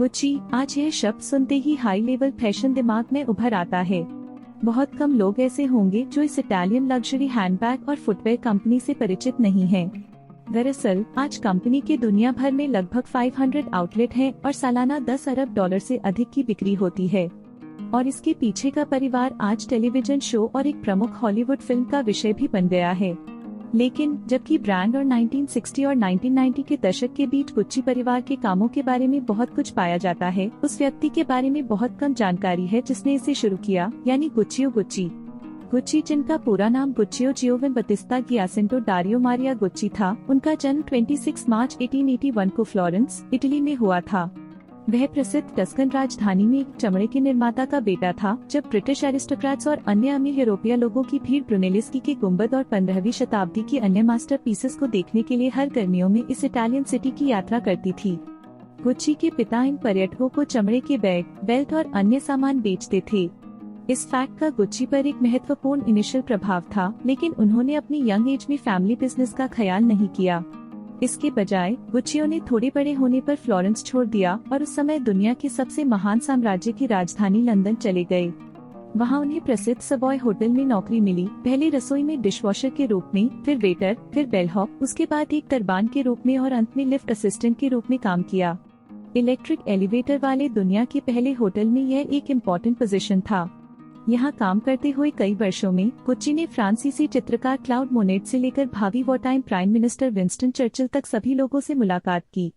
Gucci, आज यह शब्द सुनते ही हाई लेवल फैशन दिमाग में उभर आता है। बहुत कम लोग ऐसे होंगे जो इस इटालियन लग्जरी हैंडबैग और फुटवेयर कंपनी से परिचित नहीं हैं। दरअसल आज कंपनी के दुनिया भर में लगभग 500 आउटलेट हैं और सालाना 10 अरब डॉलर से अधिक की बिक्री होती है। और इसके पीछे का परिवार आज टेलीविजन शो और एक प्रमुख हॉलीवुड फिल्म का विषय भी बन गया है। लेकिन जबकि ब्रांड और 1960 और 1990 के दशक के बीच गुच्ची परिवार के कामों के बारे में बहुत कुछ पाया जाता है, उस व्यक्ति के बारे में बहुत कम जानकारी है जिसने इसे शुरू किया, यानी गुच्चियो गुच्ची। गुच्ची, जिनका पूरा नाम गुच्चियो जियोवन बतिस्ता गियासिंटो डारियो मारिया गुच्ची था, उनका जन्म 26 मार्च 1881 को फ्लोरेंस, इटली में हुआ था। वह प्रसिद्ध टस्कन राजधानी में एक चमड़े के निर्माता का बेटा था। जब ब्रिटिश एरिस्टोक्रेट्स और अन्य अमीर यूरोपीय लोगों की भीड़ ब्रुनेलेस्की के गुंबद और 15वीं शताब्दी की अन्य मास्टरपीसेस को देखने के लिए हर गर्मियों में इस इटालियन सिटी की यात्रा करती थी। गुच्ची के पिता इन पर्यटकों को चमड़े के बैग, बेल्ट और अन्य सामान बेचते थे। इस फैक्ट का गुच्ची पर एक महत्वपूर्ण इनिशियल प्रभाव था, लेकिन उन्होंने अपनी यंग एज में फैमिली बिजनेस का ख्याल नहीं किया। इसके बजाय गुच्चियों ने थोड़े बड़े होने पर फ्लोरेंस छोड़ दिया और उस समय दुनिया के सबसे महान साम्राज्य की राजधानी लंदन चले गए। वहां उन्हें प्रसिद्ध सबॉय होटल में नौकरी मिली, पहले रसोई में डिशवॉशर के रूप में, फिर वेटर, फिर बेलहॉक, उसके बाद एक तरबान के रूप में और अंत में लिफ्ट असिस्टेंट के रूप में काम किया। इलेक्ट्रिक एलिवेटर वाले दुनिया के पहले होटल में यह एक इम्पोर्टेंट पोजीशन था। यहाँ काम करते हुए कई वर्षों में गुच्ची ने फ्रांसीसी चित्रकार क्लाउड मोनेट से लेकर भावी वॉरटाइम प्राइम मिनिस्टर विंस्टन चर्चिल तक सभी लोगों से मुलाकात की।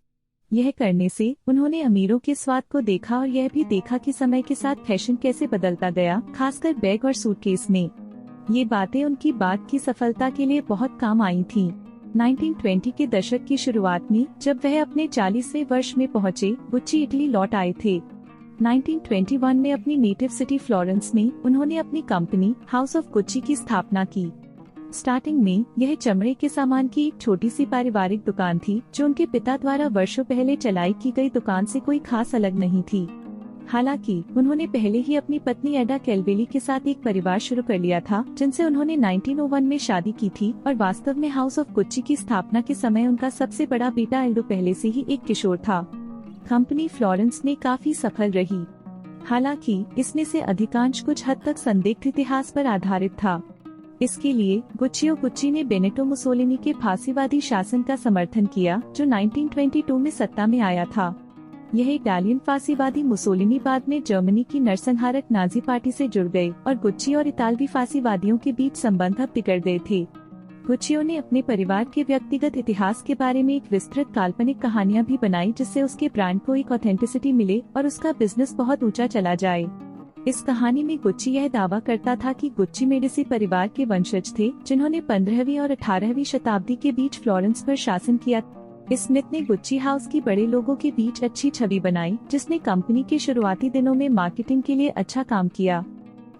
यह करने से उन्होंने अमीरों के स्वाद को देखा और यह भी देखा कि समय के साथ फैशन कैसे बदलता गया, खासकर बैग और सूटकेस में। ये बातें उनकी बाद की सफलता के लिए बहुत काम आई थीं। 1920 के दशक की शुरुआत में जब वह अपने 40वें वर्ष में पहुँचे, गुच्ची इटली लौट आए थे। 1921 में अपनी नेटिव सिटी फ्लोरेंस में उन्होंने अपनी कंपनी हाउस ऑफ गुच्ची की स्थापना की। स्टार्टिंग में यह चमड़े के सामान की एक छोटी सी पारिवारिक दुकान थी, जो उनके पिता द्वारा वर्षों पहले चलाई की गई दुकान से कोई खास अलग नहीं थी। हालांकि उन्होंने पहले ही अपनी पत्नी एडा कैलवेली के साथ एक परिवार शुरू कर लिया था, जिनसे उन्होंने 1901 में शादी की थी और वास्तव में हाउस ऑफ गुच्ची की स्थापना के समय उनका सबसे बड़ा बेटा एल्डो पहले से ही एक किशोर था। कंपनी फ्लोरेंस में काफी सफल रही, हालांकि इसमें से अधिकांश कुछ हद तक संदिग्ध इतिहास पर आधारित था। इसके लिए गुच्चियो गुच्ची ने बेनेटो मुसोलिनी के फांसीवादी शासन का समर्थन किया, जो 1922 में सत्ता में आया था। यह इटालियन फांसीवादी मुसोलिनी बाद में जर्मनी की नरसंहारक नाजी पार्टी से जुड़ गए और गुच्ची और इतालवी फांसीवादियों के बीच संबंध अब बिगड़ गए थे। गुच्चियो ने अपने परिवार के व्यक्तिगत इतिहास के बारे में एक विस्तृत काल्पनिक कहानियां भी बनाई, जिससे उसके ब्रांड को एक ऑथेंटिसिटी मिले और उसका बिजनेस बहुत ऊंचा चला जाए। इस कहानी में गुच्ची यह दावा करता था कि गुच्ची मेडिसी परिवार के वंशज थे, जिन्होंने 15वीं और 18वीं शताब्दी के बीच फ्लोरेंस पर शासन किया। इस मिथ ने गुच्ची हाउस की बड़े लोगों के बीच अच्छी छवि बनाई, जिसने कंपनी के शुरुआती दिनों में मार्केटिंग के लिए अच्छा काम किया।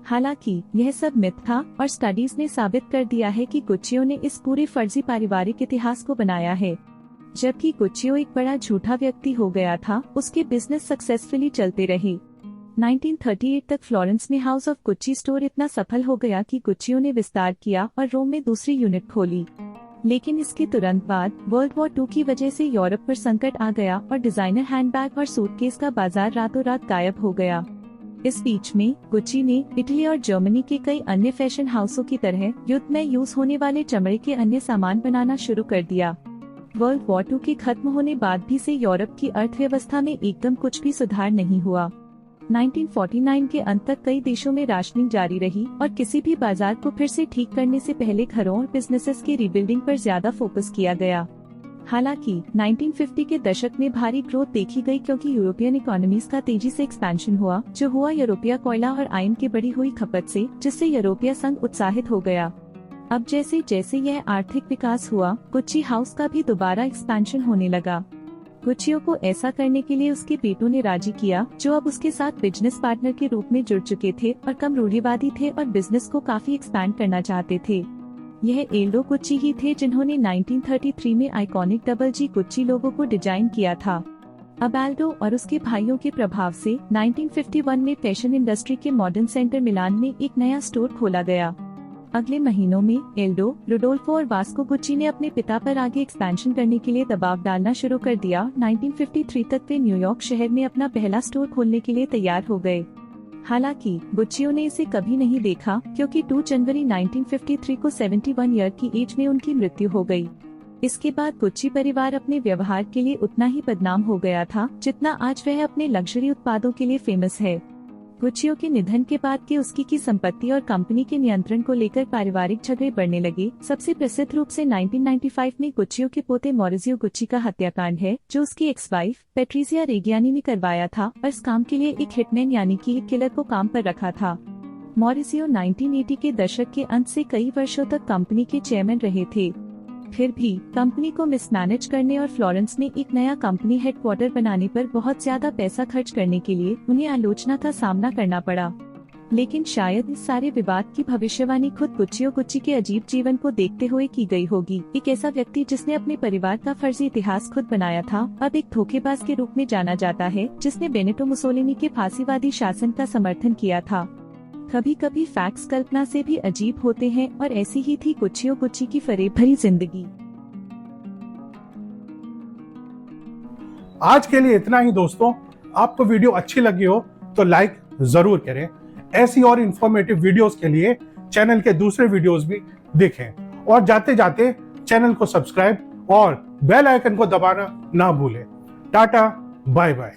हालांकि यह सब मिथ था और स्टडीज ने साबित कर दिया है कि गुच्चियो ने इस पूरे फर्जी पारिवारिक इतिहास को बनाया है। जबकि गुच्चियो एक बड़ा झूठा व्यक्ति हो गया था, उसके बिजनेस सक्सेसफुली चलते रहे। 1938 तक फ्लोरेंस में हाउस ऑफ गुच्ची स्टोर इतना सफल हो गया कि गुच्चियो ने विस्तार किया और रोम में दूसरी यूनिट खोली। लेकिन इसके तुरंत बाद वर्ल्ड वॉर 2 की वजह से यूरोप पर संकट आ गया और डिजाइनर हैंडबैग और सूटकेस का बाजार रातों रात गायब हो गया। इस बीच में गुच्ची ने इटली और जर्मनी के कई अन्य फैशन हाउसों की तरह युद्ध में यूज होने वाले चमड़े के अन्य सामान बनाना शुरू कर दिया। वर्ल्ड वॉर 2 के खत्म होने बाद भी से यूरोप की अर्थव्यवस्था में एकदम कुछ भी सुधार नहीं हुआ। 1949 के अंत तक कई देशों में राशनिंग जारी रही और किसी भी बाजार को फिर से ठीक करने से पहले घरों और बिजनेसेस की रीबिल्डिंग पर ज्यादा फोकस किया गया। हालांकि 1950 के दशक में भारी ग्रोथ देखी गई, क्योंकि यूरोपियन इकोनॉमीज का तेजी से एक्सपेंशन हुआ, जो हुआ यूरोपीय कोयला और आयन की बढ़ी हुई खपत से, जिससे यूरोपीय संघ उत्साहित हो गया। अब जैसे जैसे यह आर्थिक विकास हुआ, गुच्ची हाउस का भी दोबारा एक्सपेंशन होने लगा। गुच्चियो को ऐसा करने के लिए उसके बेटों ने राजी किया, जो अब उसके साथ बिजनेस पार्टनर के रूप में जुड़ चुके थे और कम रूढ़िवादी थे और बिजनेस को काफी एक्सपैंड करना चाहते थे। यह एल्डो गुच्ची ही थे जिन्होंने 1933 में आइकॉनिक डबल जी गुच्ची लोगो को डिजाइन किया था। अब एल्डो और उसके भाइयों के प्रभाव से 1951 में फैशन इंडस्ट्री के मॉडर्न सेंटर मिलान में एक नया स्टोर खोला गया। अगले महीनों में एल्डो, रोडोल्फो और वास्को गुच्ची ने अपने पिता पर आगे एक्सपेंशन करने के लिए दबाव डालना शुरू कर दिया। 1953 तक वे न्यूयॉर्क शहर में अपना पहला स्टोर खोलने के लिए तैयार हो गए। हालांकि गुच्चियों ने इसे कभी नहीं देखा, क्योंकि 2 जनवरी 1953 को 71 ईयर की एज में उनकी मृत्यु हो गई। इसके बाद गुच्ची परिवार अपने व्यवहार के लिए उतना ही बदनाम हो गया था जितना आज वह अपने लग्जरी उत्पादों के लिए फेमस है। गुच्चियों के निधन के बाद के उसकी की संपत्ति और कंपनी के नियंत्रण को लेकर पारिवारिक झगड़े बढ़ने लगे। सबसे प्रसिद्ध रूप से 1995 में गुच्चियों के पोते मॉरिजियो गुच्ची का हत्याकांड है, जो उसकी एक्स वाइफ पैट्रिसिया रेगियानी ने करवाया था और इस काम के लिए एक हिटमैन यानी कि एक किलर को काम पर रखा था। मॉरिजियो 1980 के दशक के अंत से कई वर्षों तक कंपनी के चेयरमैन रहे थे। फिर भी कंपनी को मिसमैनेज करने और फ्लोरेंस में एक नया कंपनी हेडक्वार्टर बनाने पर बहुत ज्यादा पैसा खर्च करने के लिए उन्हें आलोचना का सामना करना पड़ा। लेकिन शायद इस सारे विवाद की भविष्यवाणी खुद गुच्चियो गुच्ची के अजीब जीवन को देखते हुए की गई होगी। एक ऐसा व्यक्ति जिसने अपने परिवार का फर्जी इतिहास खुद बनाया था, अब एक धोखेबाज के रूप में जाना जाता है, जिसने बेनिटो मुसोलिनी के फांसीवादी शासन का समर्थन किया था। कभी कभी फैक्ट्स कल्पना से भी अजीब होते हैं, और ऐसी ही थी गुच्चियो गुच्ची की फरेब भरी जिंदगी। आज के लिए इतना ही दोस्तों। आपको वीडियो अच्छी लगी हो तो लाइक जरूर करें। ऐसी और इंफॉर्मेटिव वीडियोस के लिए चैनल के दूसरे वीडियोस भी देखें, और जाते जाते चैनल को सब्सक्राइब और बेल आइकन को दबाना ना भूलें। Tata, bye bye.